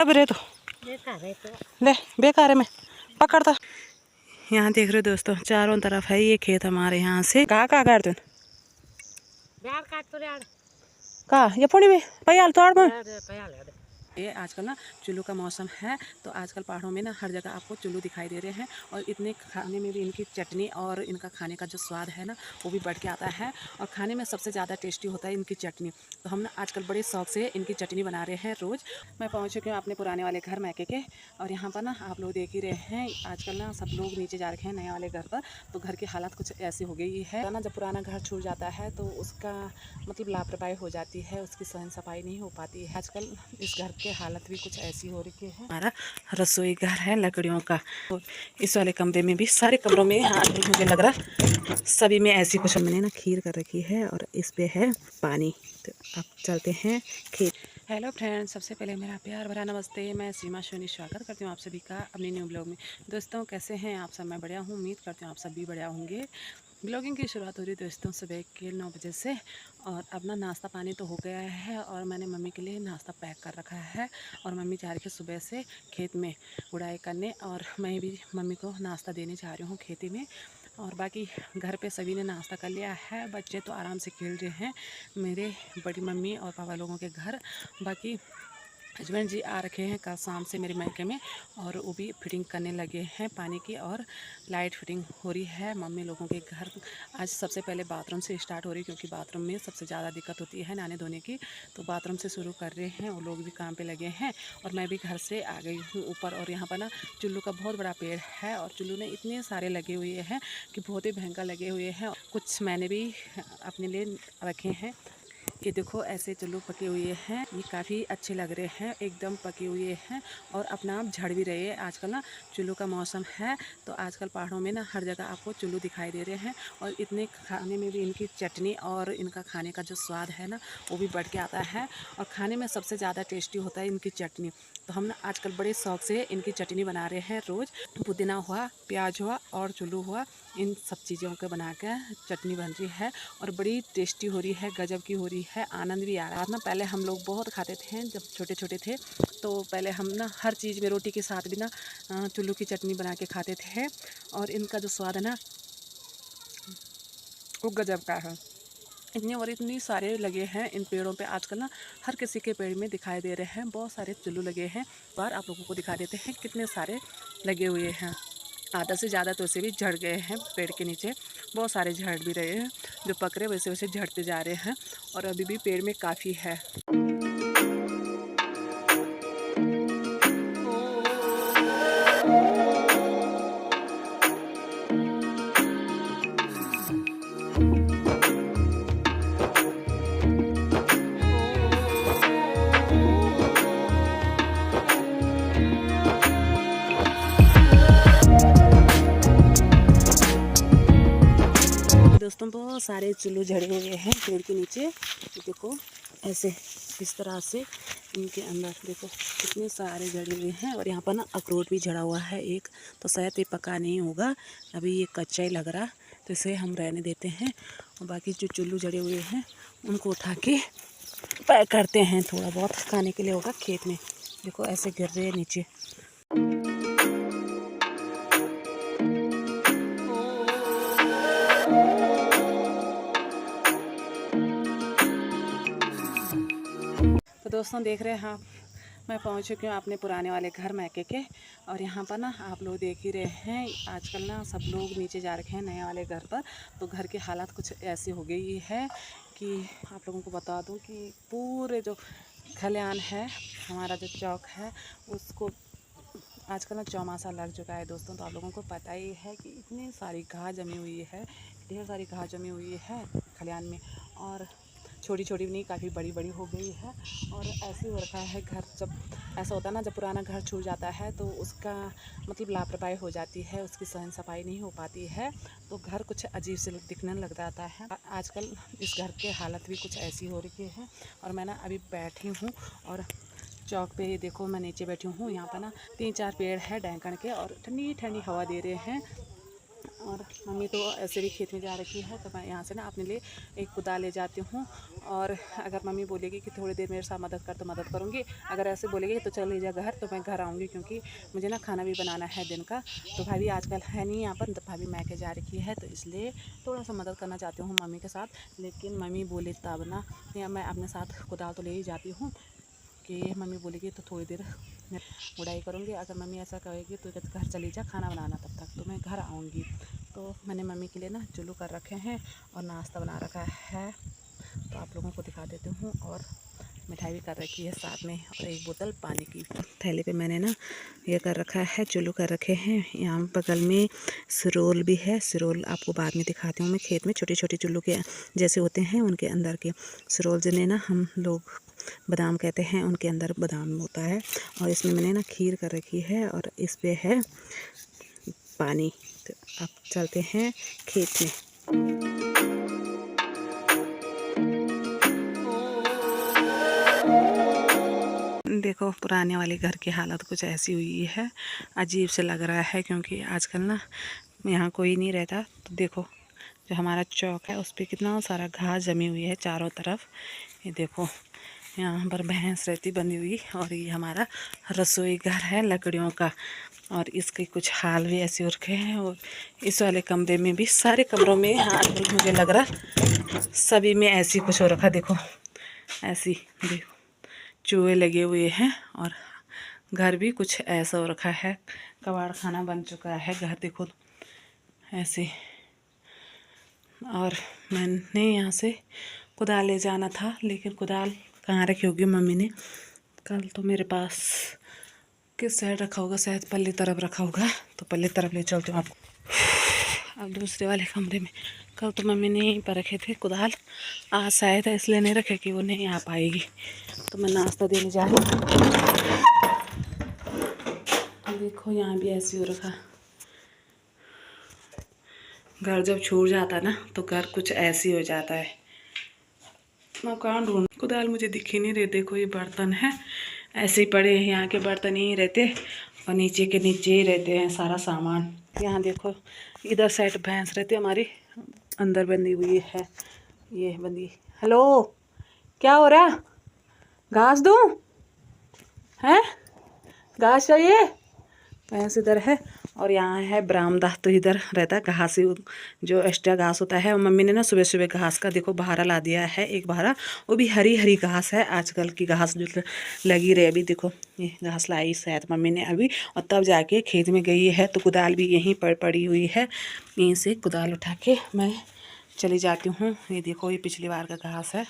अब रे तो ले बेकार है मैं पकड़ता। यहाँ देख रहे हो दोस्तों, चारों तरफ है ये खेत हमारे यहाँ से। कहाँ काट तुम कहाँ ये पुणी में पयाल तोड़ में ये आजकल ना चुल्लू का मौसम है, तो आजकल पहाड़ों में ना हर जगह आपको चुल्लू दिखाई दे रहे हैं। और इतने खाने में भी इनकी चटनी और इनका खाने का जो स्वाद है ना वो भी बढ़ के आता है। और खाने में सबसे ज़्यादा टेस्टी होता है इनकी चटनी। तो हम ना आजकल बड़े शौक से इनकी चटनी बना रहे हैं रोज़। मैं पहुँच चुकी हूँ अपने पुराने वाले घर मैके के, और यहाँ पर ना आप लोग देख ही रहे हैं आजकल ना सब लोग नीचे जा रखे हैं नए वाले घर पर। तो घर की हालत कुछ ऐसी हो गई है ना, जब पुराना घर छूट जाता है तो उसका मतलब लापरवाही हो जाती है, उसकी सहन सफाई नहीं हो पाती है। आजकल इस घर की हालत भी कुछ ऐसी हो रही है। हमारा रसोई घर है लकड़ियों का। और इस वाले कमरे में भी, सारे कमरों में आज मुझे लग रहा सभी में ऐसी कुछ मैंने ना खीर कर रखी है, और इस पे है पानी। तो अब चलते हैं खीर। हेलो फ्रेंड्स, सबसे पहले मेरा प्यार भरा नमस्ते। मैं सीमा सोनी स्वागत करती हूँ आप सभी का अपने न्यू ब्लॉग में। दोस्तों कैसे हैं आप सब? मैं बढ़िया हूँ, उम्मीद करती हूँ आप सब भी बढ़िया होंगे। ब्लॉगिंग की शुरुआत हो रही है दोस्तों सुबह के 9 बजे से। और अपना नाश्ता पानी तो हो गया है, और मैंने मम्मी के लिए नाश्ता पैक कर रखा है। और मम्मी जा रही है सुबह से खेत में गुड़ाई करने, और मैं भी मम्मी को नाश्ता देने जा रही हूँ खेती में। और बाकी घर पे सभी ने नाश्ता कर लिया है, बच्चे तो आराम से खेल रहे हैं मेरे बड़ी मम्मी और पापा लोगों के घर। बाकी हस्बैंड जी आ रखे हैं कल शाम से मेरे मायके में, और वो भी फिटिंग करने लगे हैं पानी की, और लाइट फिटिंग हो रही है मम्मी लोगों के घर। आज सबसे पहले बाथरूम से स्टार्ट हो रही है, क्योंकि बाथरूम में सबसे ज़्यादा दिक्कत होती है नहाने धोने की। तो बाथरूम से शुरू कर रहे हैं, वो लोग भी काम पे लगे हैं। और मैं भी घर से आ गई हूँ ऊपर। और यहाँ पर ना चुल्लू का बहुत बड़ा पेड़ है, और चुल्लू ने इतने सारे लगे हुए हैं कि बहुत ही भयंकर लगे हुए हैं। कुछ मैंने भी अपने लिए रखे हैं। ये देखो ऐसे चुल्लू पके हुए हैं, ये काफ़ी अच्छे लग रहे हैं, एकदम पके हुए हैं और अपना आप झड़ भी रहे हैं। आजकल ना चुल्लू का मौसम है, तो आजकल पहाड़ों में ना हर जगह आपको चुल्लू दिखाई दे रहे हैं। और इतने खाने में भी इनकी चटनी और इनका खाने का जो स्वाद है ना वो भी बढ़ के आता है। और खाने में सबसे ज़्यादा टेस्टी होता है इनकी चटनी। तो हम ना आजकल बड़े शौक से इनकी चटनी बना रहे हैं रोज़। पुदीना हुआ, प्याज हुआ और चुल्लू हुआ, इन सब चीज़ों को बना के चटनी बन रही है, और बड़ी टेस्टी हो रही है, गजब की हो रही है। आनंद भी आ रहा है ना। पहले हम लोग बहुत खाते थे जब छोटे छोटे थे, तो पहले हम ना हर चीज़ में रोटी के साथ भी ना चुल्लू की चटनी बना के खाते थे। और इनका जो स्वाद है ना वो गजब का है। इतने और इतनी सारे लगे हैं इन पेड़ों पे। आजकल ना हर किसी के पेड़ में दिखाई दे रहे हैं, बहुत सारे चुल्लू लगे हैं। पर आप लोगों को दिखा देते हैं कितने सारे लगे हुए हैं। आधा से ज़्यादा तो उसे भी झड़ गए हैं पेड़ के नीचे, बहुत सारे झड़ भी रहे हैं। जो पक रहे वैसे वैसे झड़ते जा रहे हैं, और अभी भी पेड़ में काफ़ी है। दोस्तों बहुत सारे चुल्लू झड़े हुए हैं पेड़ के नीचे। देखो ऐसे इस तरह से इनके अंदर देखो कितने सारे झड़े हुए हैं। और यहाँ पर ना अखरोट भी झड़ा हुआ है एक, तो शायद ये पका नहीं होगा, अभी ये कच्चा ही लग रहा, तो इसे हम रहने देते हैं। और बाकी जो चुल्लू झड़े हुए हैं उनको उठा के पैक करते हैं, थोड़ा बहुत खाने के लिए होगा खेत में। देखो ऐसे गिर रहे हैं नीचे। तो दोस्तों देख रहे हैं आप, मैं पहुंच चुकी हूँ अपने पुराने वाले घर मैके के। और यहाँ पर ना आप लोग देख ही रहे हैं आजकल ना सब लोग नीचे जा रखे हैं नए वाले घर पर। तो घर की हालत कुछ ऐसी हो गई है कि आप लोगों को बता दूँ कि पूरे जो खलिहान है, हमारा जो चौक है, उसको आजकल ना चौमासा लग चुका है दोस्तों। तो आप लोगों को पता ही है कि इतनी सारी घास जमी हुई है, ढेर सारी घास जमी हुई है खलिहान में। और छोटी छोटी भी नहीं, काफ़ी बड़ी बड़ी हो गई है। और ऐसे ही हो रखा है घर। जब ऐसा होता है ना, जब पुराना घर छूट जाता है तो उसका मतलब लापरवाही हो जाती है, उसकी सहन सफाई नहीं हो पाती है, तो घर कुछ अजीब से दिखने लग जाता है। आजकल इस घर के हालत भी कुछ ऐसी हो रही है। और मैं ना अभी बैठी हूँ और चौक पे देखो मैं नीचे बैठी हूँ। यहाँ पर ना 3-4 पेड़ है डैंकण के, और ठंडी ठंडी हवा दे रहे हैं। और मम्मी तो ऐसे भी खेत में जा रखी है, तो मैं यहाँ से ना अपने लिए एक कुदाल ले जाती हूँ। और अगर मम्मी बोलेगी कि थोड़ी देर मेरे साथ मदद कर तो मदद करूँगी, अगर ऐसे बोलेगी तो चल ले जा घर, तो मैं घर आऊँगी, क्योंकि मुझे ना खाना भी बनाना है दिन का। तो भाभी आजकल है नहीं यहाँ पर, तो भाभी मैके जा रखी है, तो इसलिए थोड़ा सा मदद करना चाहती हूँ मम्मी के साथ। लेकिन मम्मी बोले तब ना, या मैं अपने साथ कुदाल तो ले ही जाती हूँ कि मम्मी बोलेगी तो थोड़ी देर मैं गुड़ाई करूँगी। अगर मम्मी ऐसा कहेगी तो घर चली जा खाना बनाना, तब तक तो मैं घर आऊँगी। तो मैंने मम्मी के लिए ना चुल्लू कर रखे हैं और नाश्ता बना रखा है, तो आप लोगों को दिखा देती हूँ। और मिठाई भी कर रखी है साथ में, और एक बोतल पानी की। थैले पे मैंने ना ये कर रखा है, चुल्लू कर रखे हैं। यहाँ बगल में सिरोल भी है, सिरोल आपको बाद में दिखाती हूँ मैं। खेत में छोटे छोटे चुल्लू के जैसे होते हैं, उनके अंदर के सिरोल, जिन्हें ना हम लोग बादाम कहते हैं, उनके अंदर बादाम होता है। और इसमें मैंने ना खीर कर रखी है, और इस पे है पानी। तो अब चलते हैं खेत में। देखो पुराने वाले घर की हालत कुछ ऐसी हुई है, अजीब से लग रहा है, क्योंकि आजकल ना यहाँ कोई नहीं रहता। तो देखो जो हमारा चौक है उस पर कितना सारा घास जमी हुई है चारों तरफ। ये देखो यहाँ पर भैंस रहती बंधी हुई, और ये हमारा रसोई घर है लकड़ियों का, और इसके कुछ हाल भी ऐसे हो रखे हैं। और इस वाले कमरे में भी, सारे कमरों में हाल मुझे लग रहा सभी में ऐसी कुछ हो रखा। देखो ऐसी, देखो चूहे लगे हुए हैं, और घर भी कुछ ऐसा हो रखा है, कबाड़ खाना बन चुका है घर, देखो ऐसे। और मैंने यहाँ से कुदाल ले जाना था, लेकिन कुदाल कहाँ रखी होगी मम्मी ने। कल तो मेरे पास किस साइड रखा होगा, शायद पल्ली तरफ रखा होगा, तो पल्ली तरफ ले चलती हूँ आपको। अब दूसरे वाले कमरे में, कल तो मम्मी ने यहीं पर रखे थे कुदाल, आज शायद इसलिए नहीं रखे कि वो नहीं आ पाएगी। तो मैं नाश्ता देने जा रही हूँ। देखो यहाँ भी ऐसे हो रखा, घर जब छूट जाता ना तो घर कुछ ऐसी हो जाता है। मैं कहाँ ढूंढ, कुदाल मुझे दिख ही नहीं रहे। देखो ये बर्तन है ऐसे ही पड़े हैं, यहाँ के बर्तन यहीं रहते, और नीचे के नीचे ही रहते हैं सारा सामान। यहाँ देखो इधर साइड भैंस रहती है हमारी, अंदर बंधी हुई है, ये बंदी। हेलो क्या हो रहा, घास दूँ हैं, घास चाहिए? भैंस इधर है, और यहाँ है बरामदा, तो इधर रहता है घास, जो एक्स्ट्रा घास होता है। और मम्मी ने ना सुबह सुबह घास का देखो बहारा ला दिया है, एक बहारा, वो भी हरी हरी घास है, आजकल की घास जो लगी रही। अभी देखो ये घास लाई शायद मम्मी ने अभी, और तब जाके खेत में गई है। तो कुदाल भी यहीं पर पड़ी हुई है, यहीं से कुदाल उठा के मैं चली जाती हूँ। ये देखो ये पिछली बार का घास है,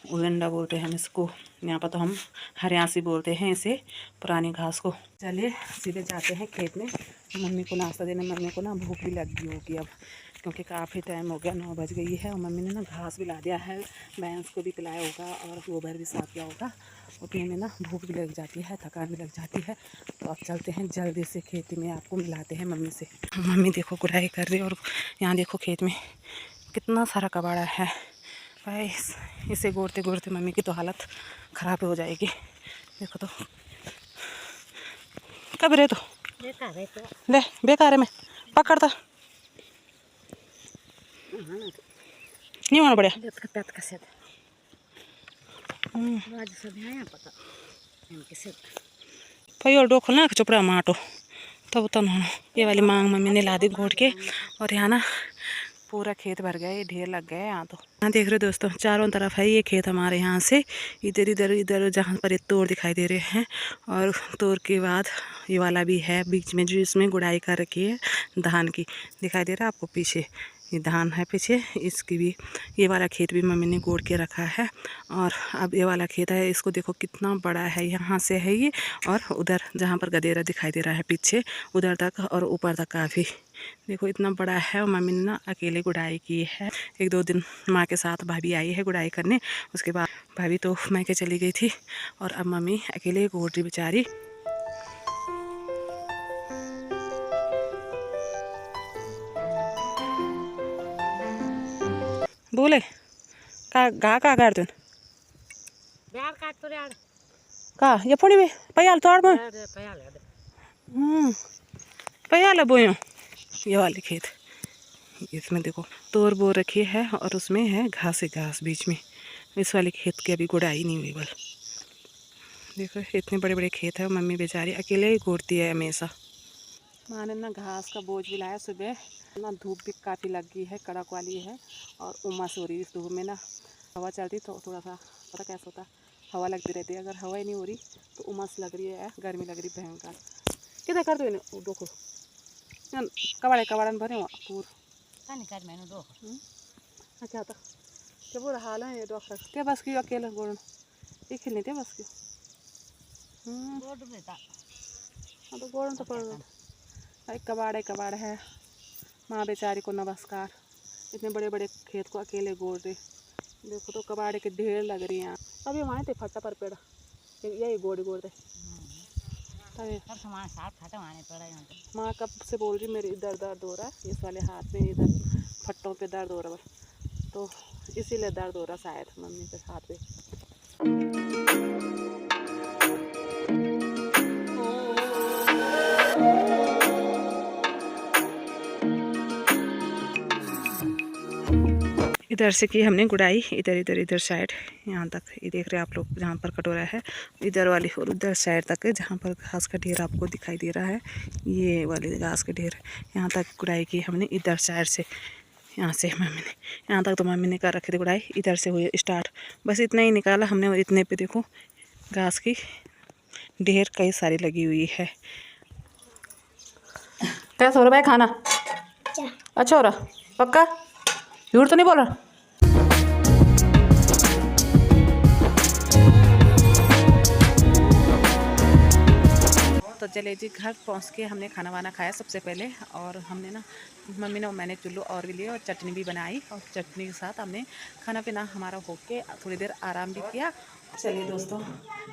उलंडा बोलते हैं हम इसको, यहाँ पर तो हम हरियासी बोलते हैं इसे, पुरानी घास को। चलिए सीधे जाते हैं खेत में, मम्मी को नाश्ता देने। मम्मी को ना भूख भी लगी होगी अब, क्योंकि काफ़ी टाइम हो गया, 9 बज गई है। और मम्मी ने ना घास भी ला दिया है, भैंस को भी पिलाया होगा, और गोबर भी साफ किया होगा। उतने में ना भूख भी लग जाती है, थकान भी लग जाती है। तो अब चलते हैं जल्दी से खेती में, आपको मिलाते हैं मम्मी से। मम्मी देखो गुड़ाई कर रही है, और यहाँ देखो खेत में कितना सारा कबाड़ा है भाई, इसे गोड़ते गोड़ते मम्मी की तो हालत ख़राब हो जाएगी। देखो तो कब रे, तो ले बेकार है, मैं पकड़ता नहीं होना बढ़िया। भाई और डोखो ना चुपड़ा माटो तब तो ना, ये वाली मांग मम्मी ने ला दी घोट के। और यहाँ ना पूरा खेत भर गया, ये ढेर लग गया यहाँ। तो यहाँ देख रहे हो दोस्तों, चारों तरफ है ये खेत हमारे। यहाँ से इधर इधर इधर जहाँ पर ये तोड़ दिखाई दे रहे हैं, और तोड़ के बाद ये वाला भी है बीच में, जो इसमें गुड़ाई कर रखी है धान की। दिखाई दे रहा है आपको पीछे, ये धान है पीछे, इसकी भी ये वाला खेत भी मम्मी ने गोड़ के रखा है। और अब ये वाला खेत है, इसको देखो कितना बड़ा है, यहाँ से है ये, और उधर जहाँ पर गदेरा दिखाई दे रहा है पीछे, उधर तक और ऊपर तक काफ़ी, देखो इतना बड़ा है। और मम्मी ने ना अकेले गुड़ाई की है। 1-2 दिन माँ के साथ भाभी आई है गुड़ाई करने, उसके बाद भाभी तो मैके चली गई थी, और अब मम्मी अकेले गोड़ रही बेचारी। बोले का गा का गाड़ तुन ब्यार काट तो यार का ये फोड़ी में पयाल तोड़ में पयाल पयाल बोयो ये वाले खेत इसमें देखो तोड़ बो रखी है और उसमें है घास ही घास बीच में। इस वाले खेत की अभी गुड़ाई नहीं हुई बल। देखो इतने बड़े बड़े खेत है, मम्मी बेचारी अकेले ही गोड़ती है हमेशा। माँ ने ना घास का बोझ भी लाया सुबह ना, धूप भी काफ़ी लग गई है, कड़क वाली है और उमस हो रही है। इस धूप में ना हवा चल रही तो थोड़ा सा पता कैसा होता, हवा लगती रहती है। अगर हवा ही नहीं हो रही तो उमस लग रही है, गर्मी लग रही भयंकर। किधर कर दो देखो कबाड़े कबाड़न भरे हुआ पूर कर मैंने दो क्या था क्या बुरा हाल है ये डॉक्टर क्या बस क्यों अकेला गोड़ ये खेलने थे बस क्यों रोड पे था हाँ तो गोड़ तो पड़ भाई कबाड़ है। माँ बेचारी को नमस्कार, इतने बड़े बड़े खेत को अकेले गोड़ रहे। देखो तो कबाड़े के ढेर लग रही हैं। अभी वहाँ थे फटा पर पेड़ यही गोड़ दे तभी सब सामान साथ फटा आने पड़ा यहाँ पे। माँ कब से बोल रही मेरी इधर दर्द हो रहा है, इस वाले हाथ में इधर फट्टों पे दर्द हो रहा है, तो इसीलिए दर्द हो रहा शायद मम्मी के हाथ पे। इधर से की हमने गुड़ाई, इधर साइड यहाँ तक ये देख रहे हैं आप लोग, जहाँ पर कटोरा है इधर वाली और उधर साइड तक जहाँ पर घास का ढेर आपको दिखाई दे रहा है, ये वाले घास के ढेर यहाँ तक गुड़ाई की हमने इधर साइड से। यहाँ से मम्मी ने यहाँ तक तो मम्मी ने कर रखी थी गुड़ाई, इधर से हुई स्टार्ट, बस इतना ही निकाला हमने। और इतने पे देखो घास की ढेर कई सारी लगी हुई है। कैसा हो रहा है खाना? अच्छा हो रहा पक्का? झूठ तो नहीं बोल रहा? तो चले जी घर पहुंच के हमने खाना वाना खाया सबसे पहले, और हमने ना मम्मी ने मैंने चुल्लू और भी लिए और चटनी भी बनाई, और चटनी के साथ हमने खाना पीना हमारा होके थोड़ी देर आराम भी किया। चलिए दोस्तों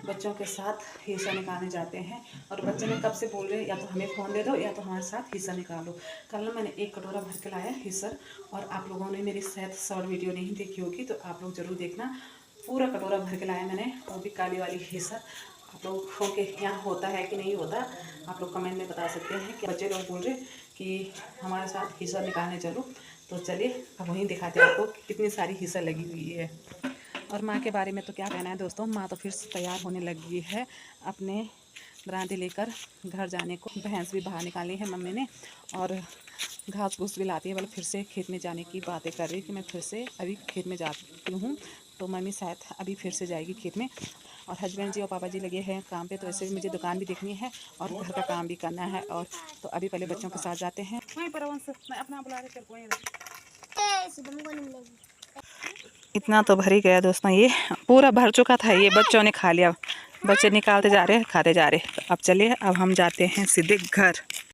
बच्चों के साथ हिस्सा निकालने जाते हैं, और बच्चे ने कब से बोल रहे या तो हमें फ़ोन दे दो या तो हमारे साथ हिस्सा निकालो। कल ना मैंने 1 कटोरा भर के लाया हिस्सा, और आप लोगों ने मेरी शायद शॉर्ट वीडियो नहीं देखी होगी तो आप लोग ज़रूर देखना। पूरा कटोरा भर के लाया मैंने, वो भी काली वाली हिस्सा। आप लोगों के यहाँ होता है कि नहीं होता, आप लोग कमेंट में बता सकते हैं। कि बच्चे लोग बोल रहे कि हमारे साथ हिस्सा निकालने चलो, तो चलिए अब वहीं दिखाते हैं आपको कितनी सारी हिस्सा लगी हुई है। और माँ के बारे में तो क्या कहना है दोस्तों, माँ तो फिर तैयार होने लगी है अपने बराती लेकर घर जाने को। भैंस भी बाहर निकाली है मम्मी ने, और घास फूस भी लाती है, मतलब फिर से खेत में जाने की बातें कर रही कि मैं फिर से अभी खेत में जाती हूँ। तो मम्मी शायद अभी फिर से जाएगी खेत में, और हस्बैंड जी और पापा जी लगे हैं काम पे, तो ऐसे भी मुझे दुकान भी देखनी है और घर का काम भी करना है। और तो अभी पहले बच्चों के साथ जाते हैं। वहीं पर मैं अपना बुला रहे वहीं। इतना तो भर ही गया दोस्तों, ये पूरा भर चुका था, ये बच्चों ने खा लिया। बच्चे निकालते जा रहे हैं खाते जा रहे हैं। तो अब चलिए अब हम जाते हैं सीधे घर।